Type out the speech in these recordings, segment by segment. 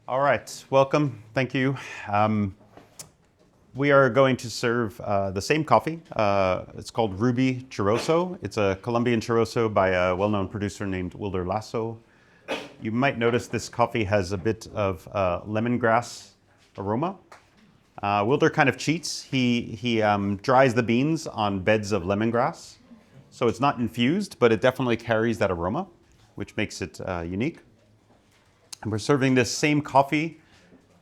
All right, welcome. Thank you. We are going to serve the same coffee. It's called Rubi Chiroso. It's a Colombian Chiroso by a well-known producer named Wilder Lasso. You might notice this coffee has a bit of lemongrass aroma. Wilder kind of cheats. He dries the beans on beds of lemongrass. So it's not infused, but it definitely carries that aroma, which makes it unique. And we're serving this same coffee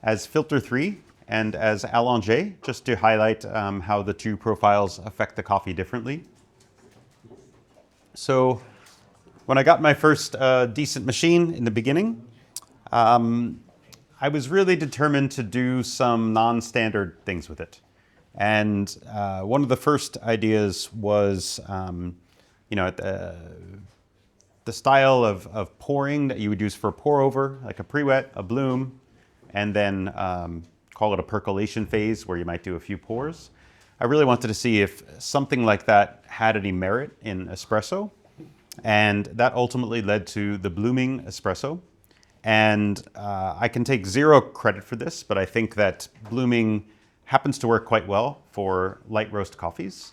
as filter 3 and as Allongé, just to highlight how the two profiles affect the coffee differently. So when I got my first decent machine in the beginning, I was really determined to do some non-standard things with it. And one of the first ideas was, the style of pouring that you would use for pour over, like a pre-wet, a bloom, and then call it a percolation phase where you might do a few pours. I really wanted to see if something like that had any merit in espresso. And that ultimately led to the Blooming Espresso. And I can take zero credit for this, but I think that blooming happens to work quite well for light roast coffees.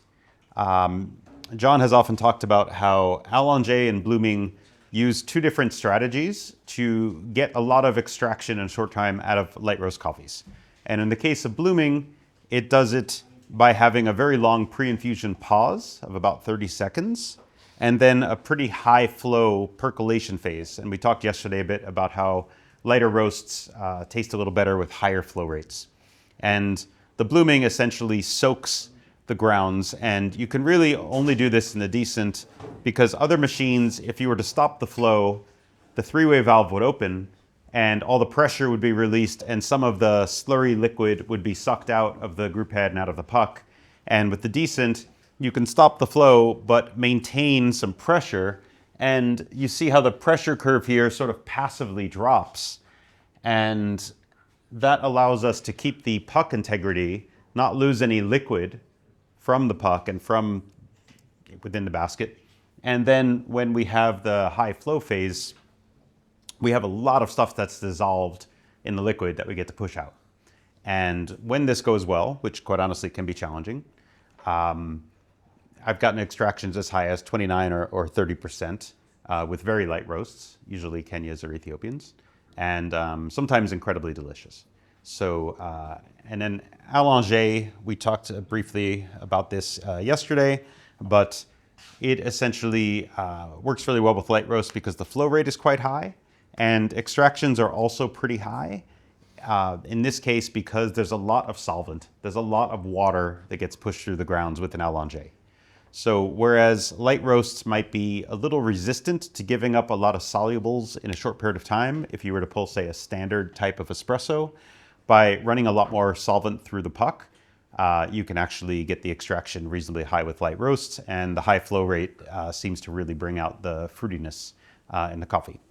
John has often talked about how Allongé and blooming use two different strategies to get a lot of extraction in a short time out of light roast coffees. And in the case of blooming, it does it by having a very long pre-infusion pause of about 30 seconds, and then a pretty high flow percolation phase. And we talked yesterday a bit about how lighter roasts taste a little better with higher flow rates. And the blooming essentially soaks the grounds, and you can really only do this in the decent because other machines, if you were to stop the flow, the three-way valve would open and all the pressure would be released and some of the slurry liquid would be sucked out of the group head and out of the puck. And with the decent, you can stop the flow but maintain some pressure, and you see how the pressure curve here sort of passively drops, and that allows us to keep the puck integrity, not lose any liquid from the puck and from within the basket. And then when we have the high flow phase, we have a lot of stuff that's dissolved in the liquid that we get to push out. And when this goes well, which quite honestly can be challenging, I've gotten extractions as high as 29 or 30% with very light roasts, usually Kenyas or Ethiopians, and sometimes incredibly delicious. So, and then Allongé, we talked briefly about this yesterday, but it essentially works really well with light roast because the flow rate is quite high and extractions are also pretty high. In this case, because there's a lot of solvent, there's a lot of water that gets pushed through the grounds with an Allongé. So whereas light roasts might be a little resistant to giving up a lot of solubles in a short period of time, if you were to pull, say, a standard type of espresso, by running a lot more solvent through the puck, you can actually get the extraction reasonably high with light roasts, and the high flow rate seems to really bring out the fruitiness in the coffee.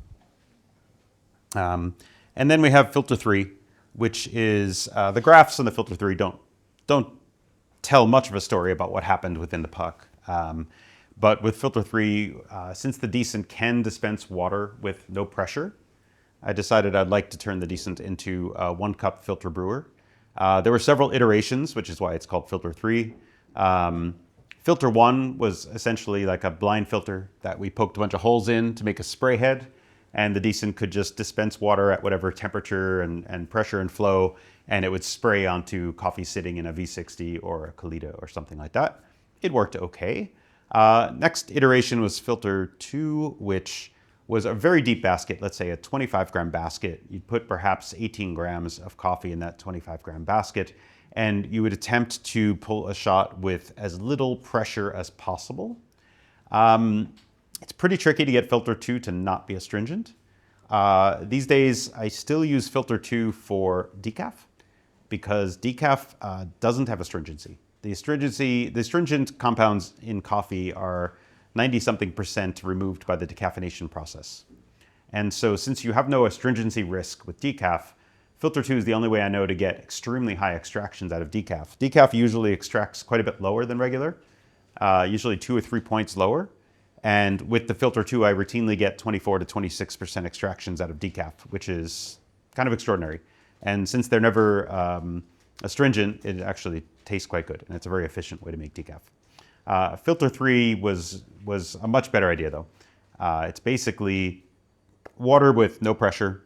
And then we have filter 3, which is the graphs in the filter 3 don't tell much of a story about what happened within the puck. But with filter 3, since the Decent can dispense water with no pressure, I decided I'd like to turn the Decent into a 1-cup filter brewer. There were several iterations, which is why it's called filter 3. Filter 1 was essentially like a blind filter that we poked a bunch of holes in to make a spray head, and the Decent could just dispense water at whatever temperature and pressure and flow, and it would spray onto coffee sitting in a V60 or a Kalita or something like that. It worked okay. Next iteration was filter 2, which was a very deep basket, let's say a 25-gram basket. You'd put perhaps 18 grams of coffee in that 25-gram basket, and you would attempt to pull a shot with as little pressure as possible. It's pretty tricky to get filter 2 to not be astringent. These days, I still use filter 2 for decaf because decaf doesn't have astringency. The astringent compounds in coffee are 90-something% removed by the decaffeination process. And so since you have no astringency risk with decaf, filter 2 is the only way I know to get extremely high extractions out of decaf. Decaf usually extracts quite a bit lower than regular, usually 2 or 3 points lower. And with the filter 2, I routinely get 24 to 26% extractions out of decaf, which is kind of extraordinary. And since they're never astringent, it actually tastes quite good, and it's a very efficient way to make decaf. Filter 3 was a much better idea, though. It's basically water with no pressure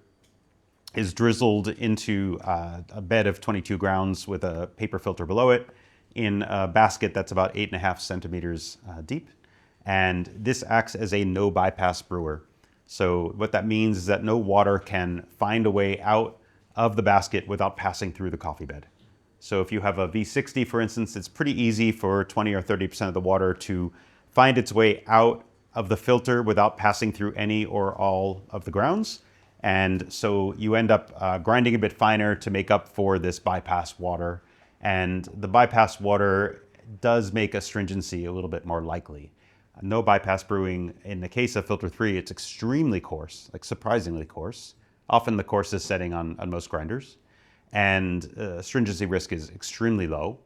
is drizzled into a bed of 22 grounds with a paper filter below it in a basket that's about 8.5 centimeters deep. And this acts as a no bypass brewer. So what that means is that no water can find a way out of the basket without passing through the coffee bed. So if you have a V60, for instance, it's pretty easy for 20 or 30% of the water to find its way out of the filter without passing through any or all of the grounds. And so you end up grinding a bit finer to make up for this bypass water. And the bypass water does make astringency a little bit more likely. No bypass brewing, in the case of filter 3, it's extremely coarse, like surprisingly coarse. Often the coarsest setting on most grinders. And astringency risk is extremely low.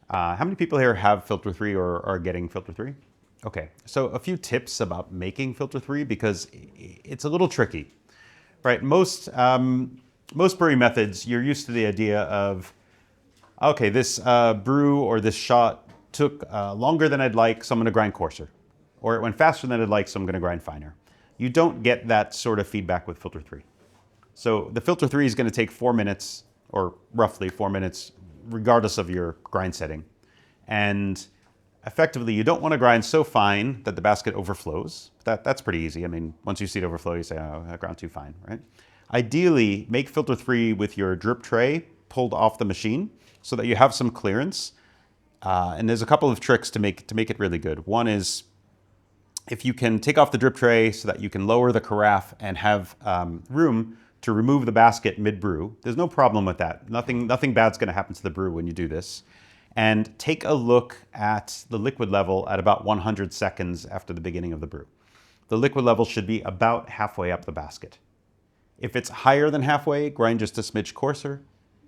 How many people here have filter 3 or are getting filter 3? Okay, so a few tips about making filter 3 because it's a little tricky, right? Most brewing methods, you're used to the idea of, okay, this brew or this shot took longer than I'd like, so I'm going to grind coarser. Or it went faster than I'd like, so I'm going to grind finer. You don't get that sort of feedback with filter 3. So the filter 3 is going to take 4 minutes, or roughly 4 minutes, regardless of your grind setting. And effectively, you don't want to grind so fine that the basket overflows. That's pretty easy. I mean, once you see it overflow, you say, oh, I ground too fine, right? Ideally, make filter 3 with your drip tray pulled off the machine so that you have some clearance. And there's a couple of tricks to make it really good. One is if you can take off the drip tray so that you can lower the carafe and have room to remove the basket mid-brew, there's no problem with that. Nothing bad's going to happen to the brew when you do this. And take a look at the liquid level at about 100 seconds after the beginning of the brew. The liquid level should be about halfway up the basket. If it's higher than halfway, grind just a smidge coarser.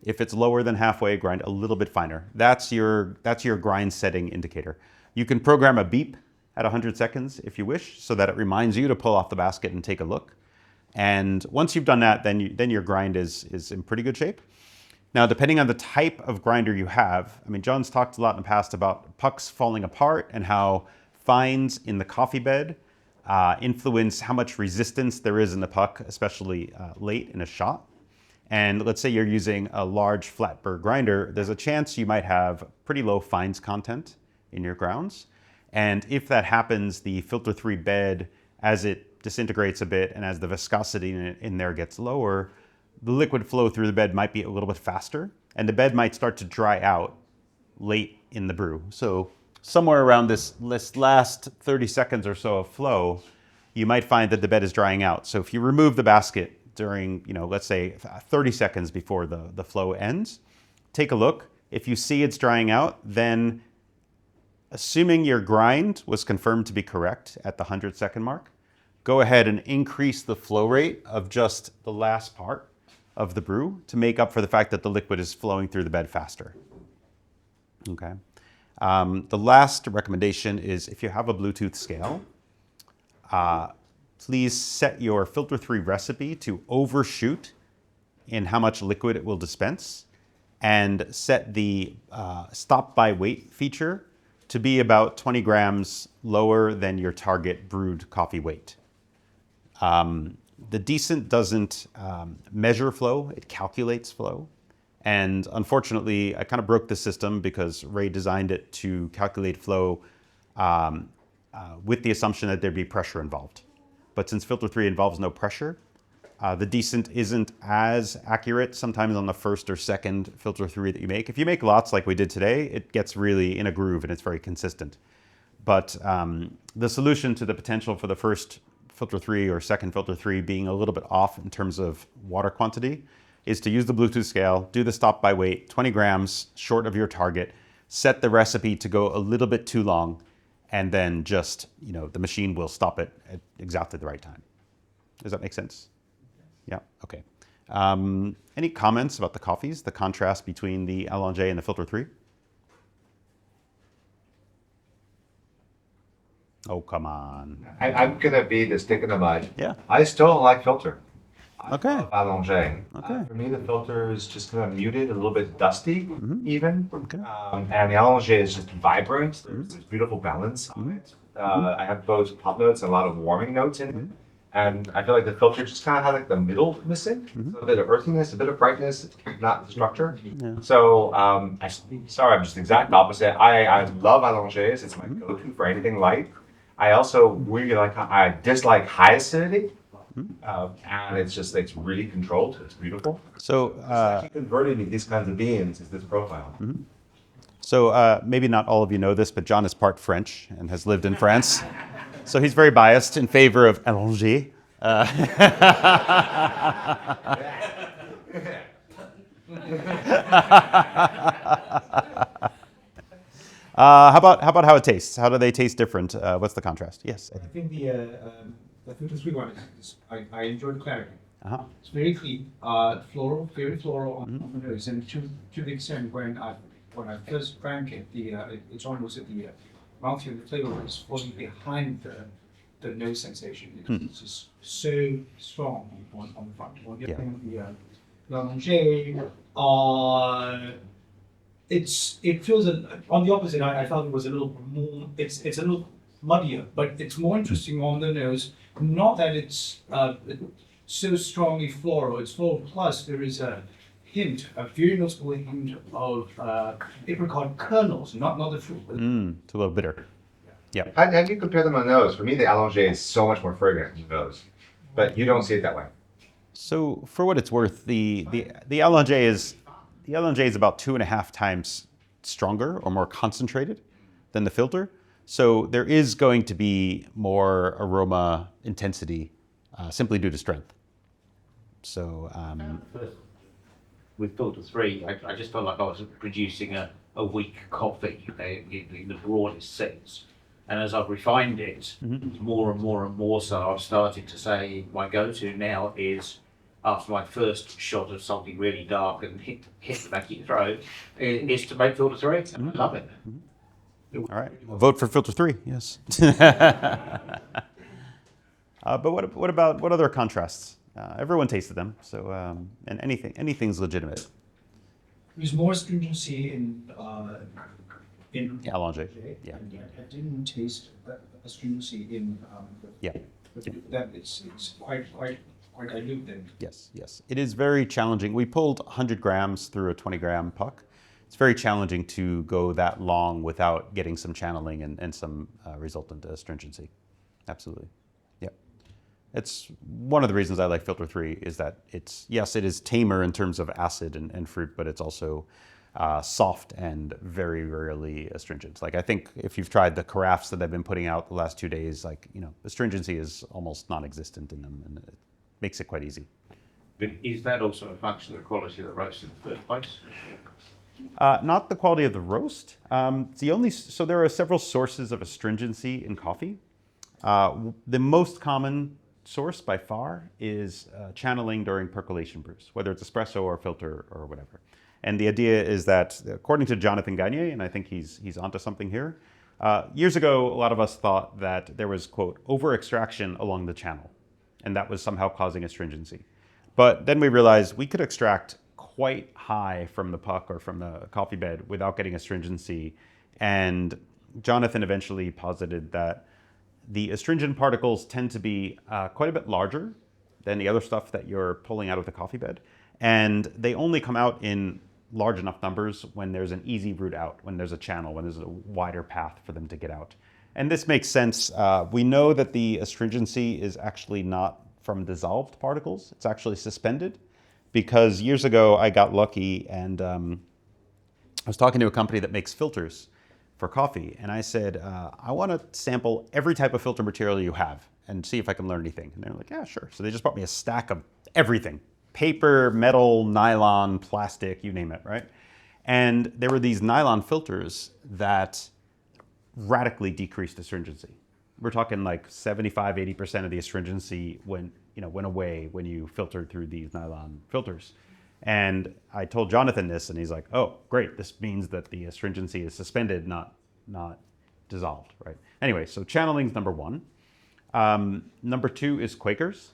If it's lower than halfway, grind a little bit finer. That's your grind setting indicator. You can program a beep at 100 seconds if you wish, so that it reminds you to pull off the basket and take a look. And once you've done that, then your grind is in pretty good shape. Now, depending on the type of grinder you have, I mean, John's talked a lot in the past about pucks falling apart and how fines in the coffee bed influence how much resistance there is in the puck, especially late in a shot. And let's say you're using a large flat burr grinder, there's a chance you might have pretty low fines content in your grounds. And if that happens, the filter 3 bed, as it disintegrates a bit and as the viscosity in there gets lower, the liquid flow through the bed might be a little bit faster, and the bed might start to dry out late in the brew. So somewhere around this last 30 seconds or so of flow, you might find that the bed is drying out. So if you remove the basket during, let's say 30 seconds before the flow ends, take a look. If you see it's drying out, then assuming your grind was confirmed to be correct at the 100-second mark, go ahead and increase the flow rate of just the last part of the brew to make up for the fact that the liquid is flowing through the bed faster. Okay. The last recommendation is if you have a Bluetooth scale, please set your filter 3 recipe to overshoot in how much liquid it will dispense, and set the stop by weight feature to be about 20 grams lower than your target brewed coffee weight. The Decent doesn't measure flow, it calculates flow. And unfortunately, I kind of broke the system because Ray designed it to calculate flow with the assumption that there'd be pressure involved. But since filter 3 involves no pressure, the Decent isn't as accurate sometimes on the first or second filter 3 that you make. If you make lots like we did today, it gets really in a groove and it's very consistent. But the solution to the potential for the first filter 3 or second filter 3 being a little bit off in terms of water quantity is to use the Bluetooth scale, do the stop by weight, 20 grams short of your target, set the recipe to go a little bit too long, and then just, the machine will stop it at exactly the right time. Does that make sense? Yeah, okay. Any comments about the coffees, the contrast between the Allongé and the filter 3? Oh, come on. I'm going to be the stick in the mud. Yeah. I still don't like filter. Okay. Allongé. Okay. For me, the filter is just kind of muted, a little bit dusty, even. Okay. And the Allongé is just vibrant. There's beautiful balance on it. I have both pop notes and a lot of warming notes in it. And I feel like the filter just kind of had like the middle missing. So a bit of earthiness, a bit of brightness, not the structure. So I'm just the exact opposite. I love Allongés. It's my go-to for anything light. I also really I dislike high acidity. And it's really controlled. It's beautiful. So, Actually converting these kinds of beans is this profile. so maybe not all of you know this, but John is part French and has lived in France. So he's very biased in favor of Allongé. How about how it tastes? How do they taste different? What's the contrast? Yes. I think the filter 3 one I enjoy the clarity. Uh-huh. It's very clean, floral, very floral on the nose, and to the extent when I first drank it, it's almost at the mouthfeel. The flavor is falling behind the nose sensation. It's just so strong on the front. On the other hand, the Allongé, it feels on the opposite. I felt it was a little more. It's a little muddier, but it's more interesting on the nose. Not that it's so strongly floral. It's floral plus there is a very noticeable hint of apricot kernels, not the fruit. It's a little bitter. Yeah. How do you compare them on nose? For me, the Allongé is so much more fragrant than those, but you don't see it that way. So for what it's worth, the Allongé is about 2.5 times stronger or more concentrated than the filter. So there is going to be more aroma intensity simply due to strength. So with filter 3, I just felt like I was producing a weak coffee in the broadest sense. And as I've refined it, more and more and more so, I've started to say my go-to now is, after my first shot of something really dark and hit the back of your throat, is to make filter 3. And I love it. all right, vote for filter 3. Yes. But what other contrasts? Everyone tasted them, so and anything's legitimate. There's more astringency in Allongé. Yeah. I didn't taste astringency in that it's quite dilute then. Yes. It is very challenging. We pulled 100 grams through a 20-gram puck. It's very challenging to go that long without getting some channeling and some resultant astringency. Absolutely. Yeah. It's one of the reasons I like filter 3 is that it is tamer in terms of acid and fruit, but it's also soft and very rarely astringent. Like I think if you've tried the carafes that I've been putting out the last 2 days, astringency is almost non-existent in them, and it makes it quite easy. But is that also a function of the quality of the roast in the first place? Not the quality of the roast. So there are several sources of astringency in coffee. The most common source by far is channeling during percolation brews, whether it's espresso or filter or whatever. And the idea is that, according to Jonathan Gagné, and I think he's onto something here, years ago, a lot of us thought that there was, quote, over-extraction along the channel, and that was somehow causing astringency. But then we realized we could extract quite high from the puck or from the coffee bed without getting astringency. And Jonathan eventually posited that the astringent particles tend to be quite a bit larger than the other stuff that you're pulling out of the coffee bed. And they only come out in large enough numbers when there's an easy route out, when there's a channel, when there's a wider path for them to get out. And this makes sense. We know that the astringency is actually not from dissolved particles. It's actually suspended, because years ago I got lucky and I was talking to a company that makes filters for coffee. And I said, I want to sample every type of filter material you have and see if I can learn anything. And they're like, yeah, sure. So they just brought me a stack of everything. Paper, metal, nylon, plastic, you name it, right? And there were these nylon filters that radically decreased astringency. We're talking like 75, 80% of the astringency went away when you filtered through these nylon filters. And I told Jonathan this, and he's like, oh, great. This means that the astringency is suspended, not dissolved, right? Anyway, so channeling's number one. Number two is Quakers.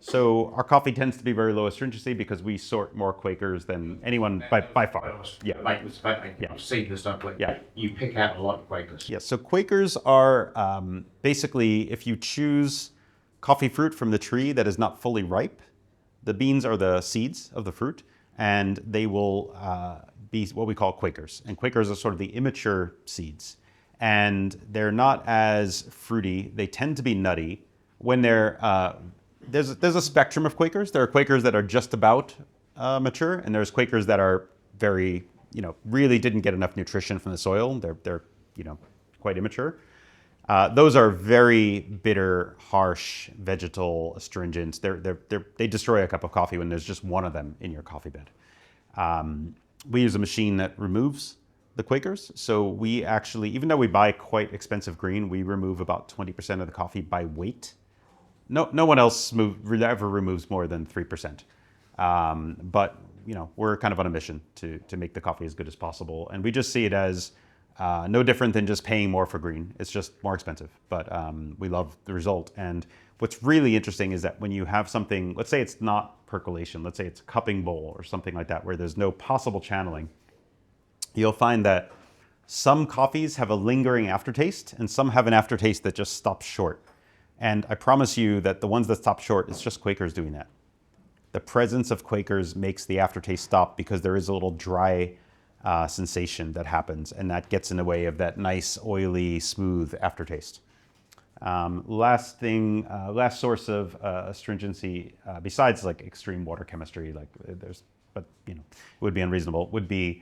So our coffee tends to be very low astringency because we sort more Quakers than anyone by far. Yeah. I've seen the stuff like Yeah. you pick out a lot of Quakers. Yeah, so Quakers are basically if you choose coffee fruit from the tree that is not fully ripe, the beans are the seeds of the fruit, and they will be what we call Quakers. And Quakers are sort of the immature seeds. And they're not as fruity. They tend to be nutty. When they're, there's a spectrum of Quakers. There are Quakers that are just about mature, and there's Quakers that are very, really didn't get enough nutrition from the soil. They're quite immature. Those are very bitter, harsh, vegetal astringents. They destroy a cup of coffee when there's just one of them in your coffee bed. We use a machine that removes the Quakers. So we actually, even though we buy quite expensive green, we remove about 20% of the coffee by weight. No one else ever removes more than 3%. But we're kind of on a mission to make the coffee as good as possible. And we just see it as no different than just paying more for green. It's just more expensive, but we love the result. And what's really interesting is that when you have something, let's say it's not percolation, let's say it's a cupping bowl or something like that, where there's no possible channeling, you'll find that some coffees have a lingering aftertaste and some have an aftertaste that just stops short. And I promise you that the ones that stop short, it's just Quakers doing that. The presence of Quakers makes the aftertaste stop because there is a little dry sensation that happens, and that gets in the way of that nice, oily, smooth aftertaste. Last source of astringency, besides like extreme water chemistry, it would be unreasonable, would be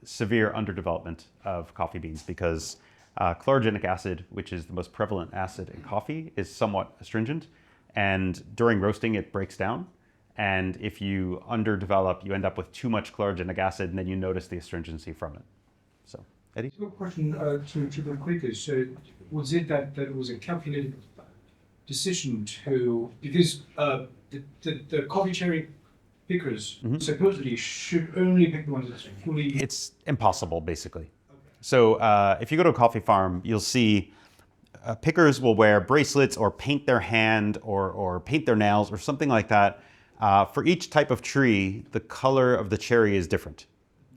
severe underdevelopment of coffee beans, because chlorogenic acid, which is the most prevalent acid in coffee, is somewhat astringent, and during roasting it breaks down. And if you underdevelop, you end up with too much chlorogenic acid, and then you notice the astringency from it. So, Eddie? So a question to the Quakers. So was it that it was a calculated decision because the coffee cherry pickers supposedly should only pick the ones that's fully... It's impossible, basically. So if you go to a coffee farm, you'll see pickers will wear bracelets or paint their hand or paint their nails or something like that. For each type of tree, the color of the cherry is different.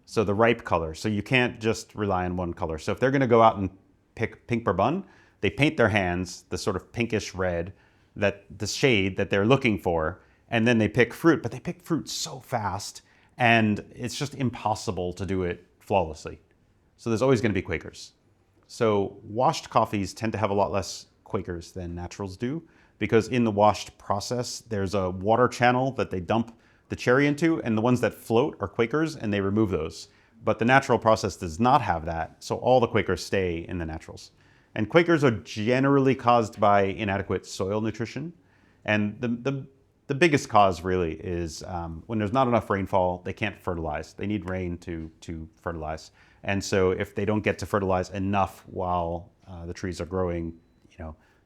So the ripe color. So you can't just rely on one color. So if they're going to go out and pick pink bourbon, they paint their hands the sort of pinkish red, the shade that they're looking for, and then they pick fruit. But they pick fruit so fast, and it's just impossible to do it flawlessly. So there's always going to be Quakers. So washed coffees tend to have a lot less Quakers than naturals do, because in the washed process, there's a water channel that they dump the cherry into, and the ones that float are Quakers, and they remove those. But the natural process does not have that, so all the Quakers stay in the naturals. And Quakers are generally caused by inadequate soil nutrition. And the biggest cause really is when there's not enough rainfall, they can't fertilize. They need rain to fertilize. And so if they don't get to fertilize enough while the trees are growing,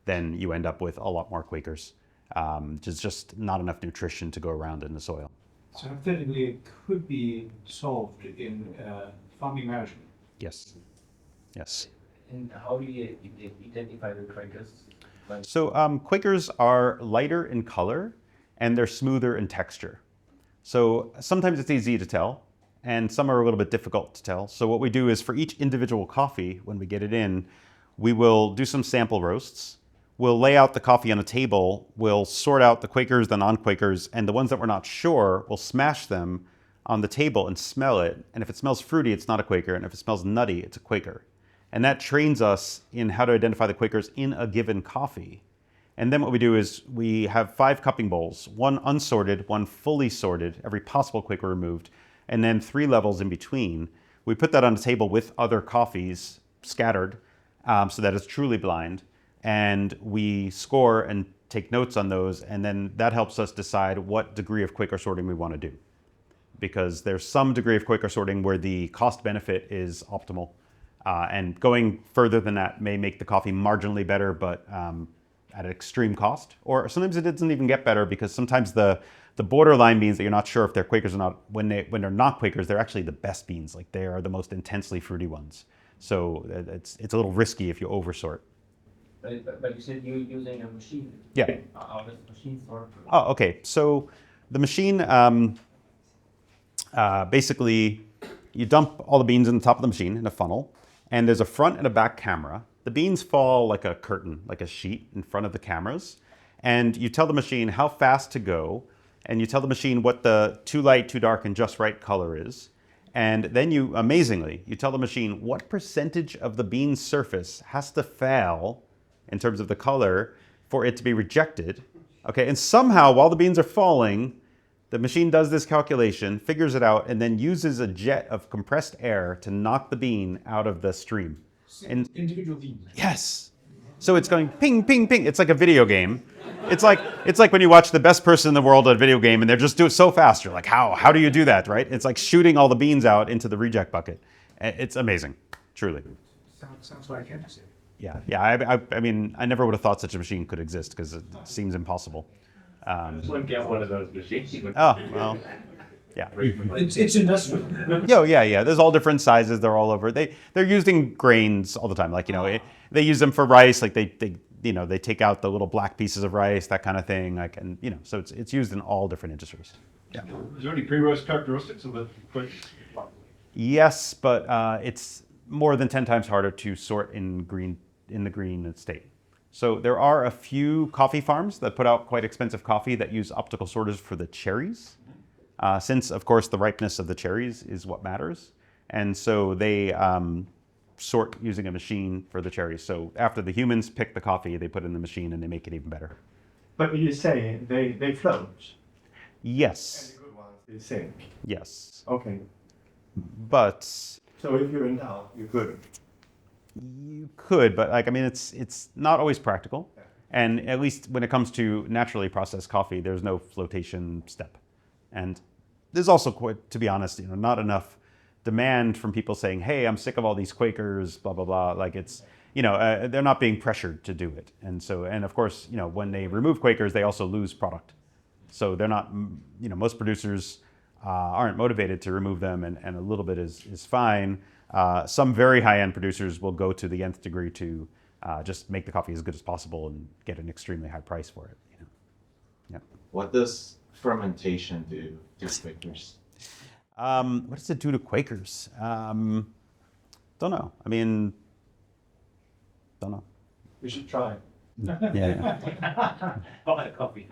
then you end up with a lot more Quakers. There's just not enough nutrition to go around in the soil. So hypothetically, it could be solved in farming management. Yes. Yes. And how do you identify the Quakers? So Quakers are lighter in color and they're smoother in texture. So sometimes it's easy to tell, and some are a little bit difficult to tell. So what we do is for each individual coffee, when we get it in, we will do some sample roasts. We'll lay out the coffee on a table, we'll sort out the Quakers, the non-Quakers, and the ones that we're not sure, we'll smash them on the table and smell it. And if it smells fruity, it's not a Quaker, and if it smells nutty, it's a Quaker. And that trains us in how to identify the Quakers in a given coffee. And then what we do is we have 5 cupping bowls, one unsorted, one fully sorted, every possible Quaker removed, and then 3 levels in between. We put that on the table with other coffees scattered so that it's truly blind. And we score and take notes on those, and then that helps us decide what degree of Quaker sorting we want to do. Because there's some degree of Quaker sorting where the cost benefit is optimal. And going further than that may make the coffee marginally better, but at an extreme cost. Or sometimes it doesn't even get better, because sometimes the borderline beans that you're not sure if they're Quakers or not, when they're not Quakers, they're actually the best beans. Like, they are the most intensely fruity ones. So it's a little risky if you oversort. But you said you're using a machine. Yeah. How does the machine work? Oh, okay. So the machine, basically, you dump all the beans in the top of the machine in a funnel, and there's a front and a back camera. The beans fall like a curtain, like a sheet in front of the cameras, and you tell the machine how fast to go, and you tell the machine what the too light, too dark, and just right color is. And then you, amazingly, you tell the machine what percentage of the bean's surface has to fail in terms of the color for it to be rejected. Okay, and somehow while the beans are falling, the machine does this calculation, figures it out, and then uses a jet of compressed air to knock the bean out of the stream. And Individual beans. yes. So it's going ping, ping, ping. It's like a video game. It's like when you watch the best person in the world at a video game and they're just doing it so fast. You're like, how do you do that, right? It's like shooting all the beans out into the reject bucket. It's amazing, truly. Sounds like fantasy. Yeah. I mean, I never would have thought such a machine could exist because it seems impossible. Just want to get one of those machines. Oh, well, yeah. It's industrial. Yeah. There's all different sizes. They're all over. They're used in grains all the time. Like, they use them for rice. Like they take out the little black pieces of rice, that kind of thing. Like, and so it's used in all different industries. Yeah. Is there any pre-roast characteristics of the Quakers? Yes, but it's more than 10 times harder to sort in the green state. So there are a few coffee farms that put out quite expensive coffee that use optical sorters for the cherries, since, of course, the ripeness of the cherries is what matters. And so they sort using a machine for the cherries. So after the humans pick the coffee, they put it in the machine and they make it even better. But you say they float. Yes. And the good ones, they sink. Yes. Okay. But So if you're in doubt, you could. you could, but it's not always practical. And at least when it comes to naturally processed coffee, there's no flotation step. And there's also, quite, to be honest, not enough demand from people saying, hey, I'm sick of all these Quakers, blah, blah, blah. Like it's, they're not being pressured to do it. And of course, when they remove Quakers, they also lose product. So they're not, most producers aren't motivated to remove them, and a little bit is fine. Some very high-end producers will go to the nth degree to just make the coffee as good as possible and get an extremely high price for it. Yeah. What does fermentation do to Quakers? What does it do to Quakers? Don't know. Don't know. We should try. Yeah. Buy a coffee.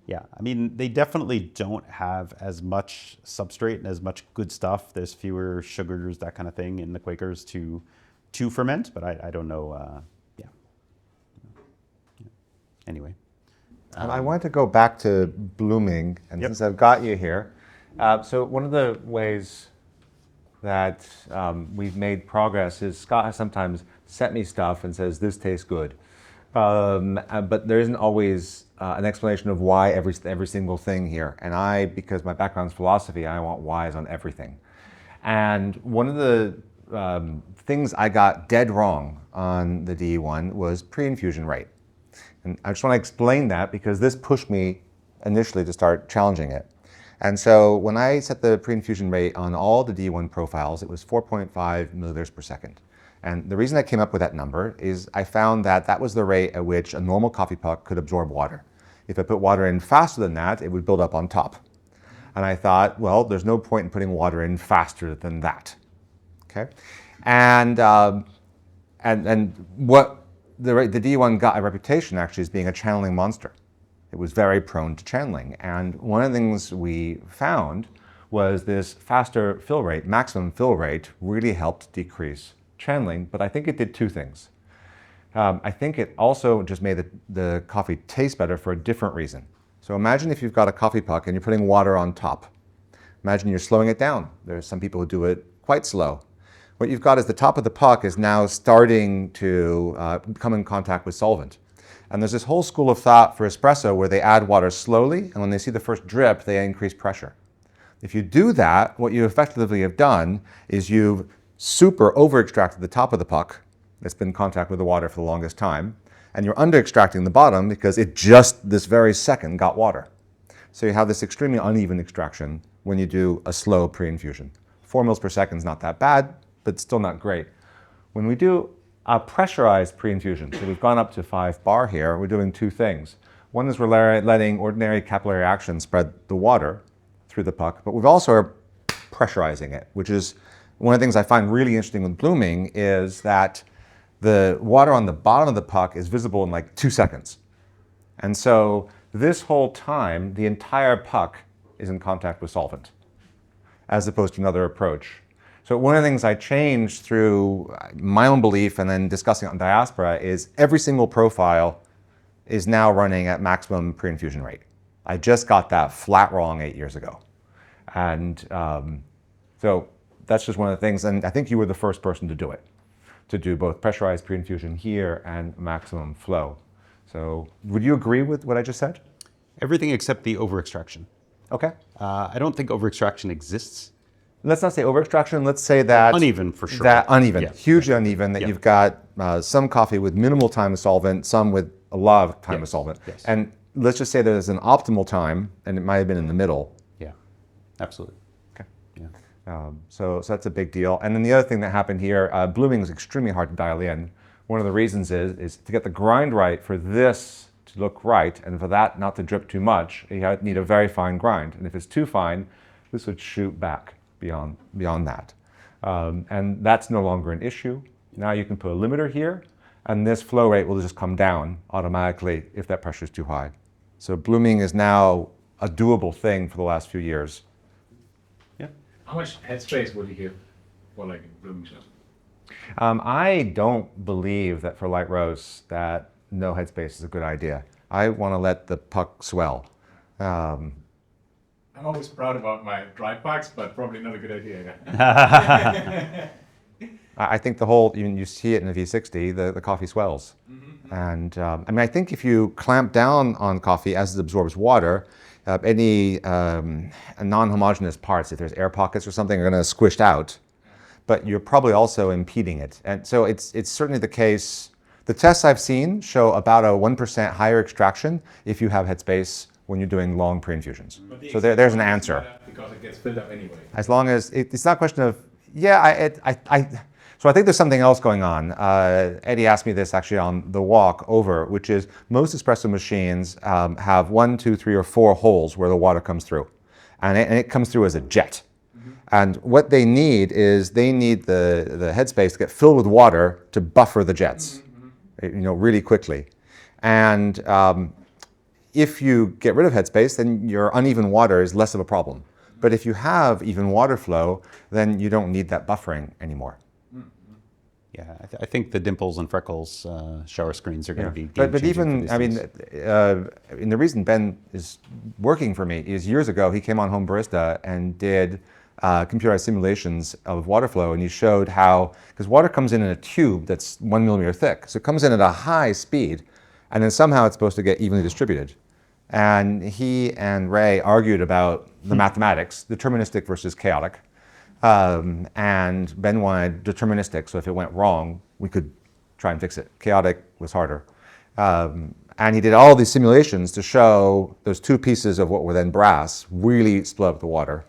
Yeah, they definitely don't have as much substrate and as much good stuff. There's fewer sugars, that kind of thing, in the Quakers to ferment, but I don't know. Anyway. I wanted to go back to blooming, and Yep. since I've got you here, so one of the ways that we've made progress is Scott has sometimes sent me stuff and says, this tastes good. But there isn't always an explanation of why every single thing here. And because my background's philosophy, I want whys on everything. And one of the things I got dead wrong on the DE1 was pre-infusion rate. And I just want to explain that because this pushed me initially to start challenging it. And so when I set the pre-infusion rate on all the D1 profiles, it was 4.5 milliliters per second. And the reason I came up with that number is I found that that was the rate at which a normal coffee puck could absorb water. If I put water in faster than that, it would build up on top. And I thought, well, there's no point in putting water in faster than that. Okay? And what the D1 got a reputation actually as being a channeling monster. It was very prone to channeling. And one of the things we found was this faster fill rate, maximum fill rate, really helped decrease channeling, but I think it did two things. I think it also just made the coffee taste better for a different reason. So imagine if you've got a coffee puck and you're putting water on top. Imagine you're slowing it down. There's some people who do it quite slow. What you've got is the top of the puck is now starting to come in contact with solvent. And there's this whole school of thought for espresso where they add water slowly, and when they see the first drip, they increase pressure. If you do that, what you effectively have done is you've super over-extracted the top of the puck that's been in contact with the water for the longest time, and you're under-extracting the bottom because it just this very second got water. So you have this extremely uneven extraction when you do a slow pre-infusion. 4 mils per second is not that bad, but still not great. When we do pressurized pre-infusion. So we've gone up to 5 bar here. We're doing two things. One is we're letting ordinary capillary action spread the water through the puck, but we've also are pressurizing it, which is one of the things I find really interesting with blooming is that the water on the bottom of the puck is visible in like 2 seconds. And so this whole time, the entire puck is in contact with solvent, as opposed to another approach. So one of the things I changed through my own belief and then discussing it on diaspora is every single profile is now running at maximum pre-infusion rate. I just got that flat wrong 8 years ago. And so that's just one of the things, and I think you were the first person to do it, to do both pressurized pre-infusion here and maximum flow. So would you agree with what I just said? Everything except the over-extraction. Okay. I don't think over-extraction exists. Let's not say over-extraction, let's say that... Uneven, for sure. That uneven, Yeah. hugely uneven, that you've got some coffee with minimal time of solvent, some with a lot of time of solvent. Yes. And let's just say there's an optimal time, and it might have been in the middle. Yeah, absolutely. Okay. Yeah. So that's a big deal. And then the other thing that happened here, blooming is extremely hard to dial in. One of the reasons is to get the grind right for this to look right, and for that not to drip too much, you need a very fine grind. And if it's too fine, this would shoot back beyond that. And that's no longer an issue. Now you can put a limiter here, and this flow rate will just come down automatically if that pressure is too high. So blooming is now a doable thing for the last few years. Yeah. How much headspace would you give for like a blooming shot? I don't believe that for light roasts that no headspace is a good idea. I want to let the puck swell. I'm always proud about my dry packs, but probably not a good idea. I think the whole, you see it in the V60, the coffee swells. And I mean, I think if you clamp down on coffee as it absorbs water, any non-homogeneous parts, if there's air pockets or something, are going to squish out. But you're probably also impeding it. And so it's certainly the case. The tests I've seen show about a 1% higher extraction if you have headspace when you're doing long pre-infusions. So there's an answer. Because it gets filled up anyway. As long as, it's not a question of, so I think there's something else going on. Eddie asked me this actually on the walk over, which is most espresso machines have 1, 2, 3, or 4 holes where the water comes through. And it comes through as a jet. And what they need is the headspace to get filled with water to buffer the jets, really quickly. And if you get rid of headspace, then your uneven water is less of a problem. But if you have even water flow, then you don't need that buffering anymore. Yeah, I think the dimples and freckles shower screens are going to be But game-changing even, for I these mean, things. and the reason Ben is working for me is years ago he came on Home Barista and did computerized simulations of water flow, and he showed how, because water comes in a tube that's 1 millimeter thick, so it comes in at a high speed, and then somehow it's supposed to get evenly distributed. And he and Ray argued about the mathematics, deterministic versus chaotic. And Ben wanted deterministic, so if it went wrong, we could try and fix it. Chaotic was harder. And he did all these simulations to show those two pieces of what were then brass really split up the water.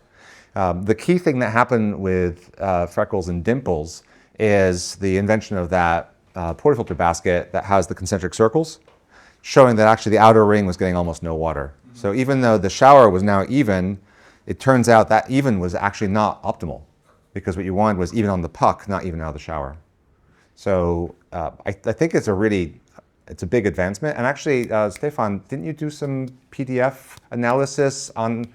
The key thing that happened with freckles and dimples is the invention of that portafilter basket that has the concentric circles, showing that actually the outer ring was getting almost no water. So even though the shower was now even, it turns out that even was actually not optimal, because what you wanted was even on the puck, not even out of the shower. So I think it's a big advancement. And actually, Stefan, didn't you do some PDF analysis on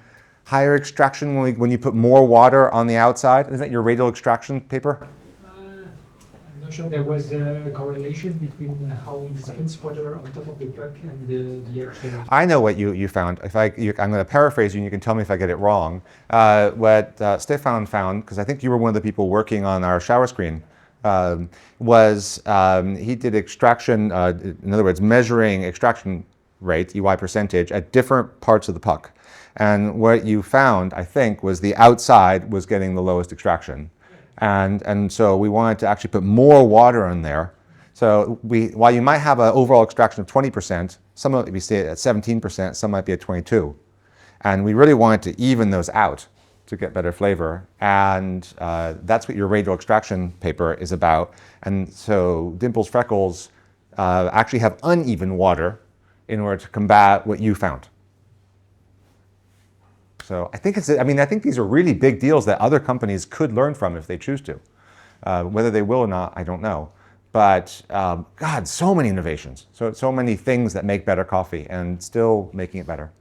higher extraction when you put more water on the outside? Isn't that your radial extraction paper? I'm not sure there was a correlation between how it dispense water on top of the puck and the actual... I know what you found. I'm going to paraphrase you, and you can tell me if I get it wrong. What Stefan found, because I think you were one of the people working on our shower screen, was he did extraction, in other words, measuring extraction rate, EY percentage, at different parts of the puck. And what you found, I think, was the outside was getting the lowest extraction. And so we wanted to actually put more water in there. So while you might have an overall extraction of 20%, some of it we see it at 17%, some might be at 22%. And we really wanted to even those out. to get better flavor. And that's what your radial extraction paper is about. And so dimples, freckles actually have uneven water in order to combat what you found. So I think I think these are really big deals that other companies could learn from if they choose to. Whether they will or not, I don't know. But God, so many innovations, so many things that make better coffee and still making it better.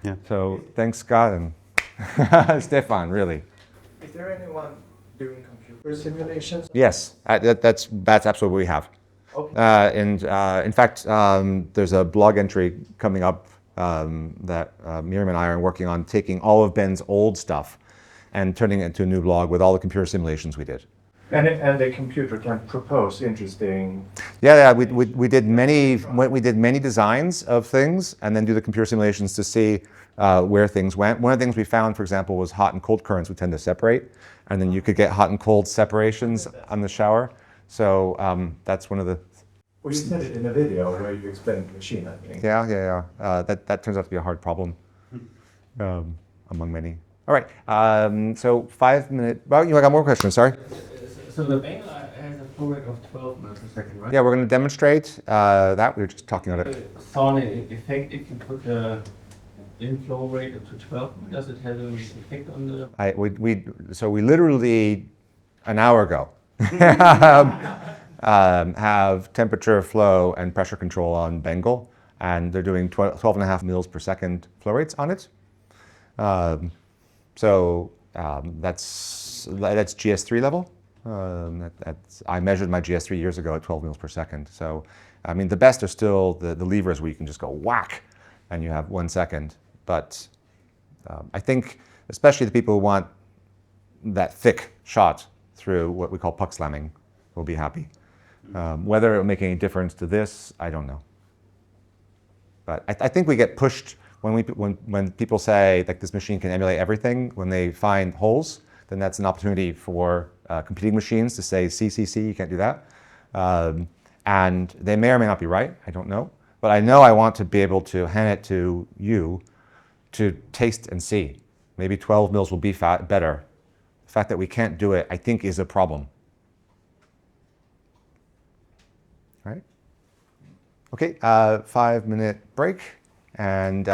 Yeah. So thanks, Scott and Stefan, really. Is there anyone doing computer simulations? Yes, that's absolutely what we have. Okay. And in fact, there's a blog entry coming up that Miriam and I are working on, taking all of Ben's old stuff and turning it into a new blog with all the computer simulations we did. And the computer can propose interesting. Yeah, we did many designs of things and then do the computer simulations to see where things went. One of the things we found, for example, was hot and cold currents would tend to separate, and then you could get hot and cold separations on the shower. So that's one of the. Well, you said it in a video where you explained the machine, I think. Yeah. That turns out to be a hard problem among many. All right. So 5 minute. Well, I got more questions. Sorry. So the bangle has a flow rate of 12 mils per second, right? Yeah, we're going to demonstrate that. We were just talking about it. Sauna effect, if you put the inflow rate up to 12, does it have an effect on the... So we literally, an hour ago, have temperature, flow, and pressure control on Bengal, and they're doing 12.5 mils per second flow rates on it. That's GS3 level. I measured my GS3 years ago at 12 mils per second. So, I mean, the best are still the levers where you can just go whack, and you have 1 second. But I think, especially the people who want that thick shot through what we call puck slamming, will be happy. Whether it will make any difference to this, I don't know. But I think we get pushed when people say like this machine can emulate everything. When they find holes, then that's an opportunity for competing machines to say, CCC, you can't do that. And they may or may not be right, I don't know. But I know I want to be able to hand it to you to taste and see. Maybe 12 mils will be better. The fact that we can't do it, I think, is a problem. All right? Okay, 5 minute break. And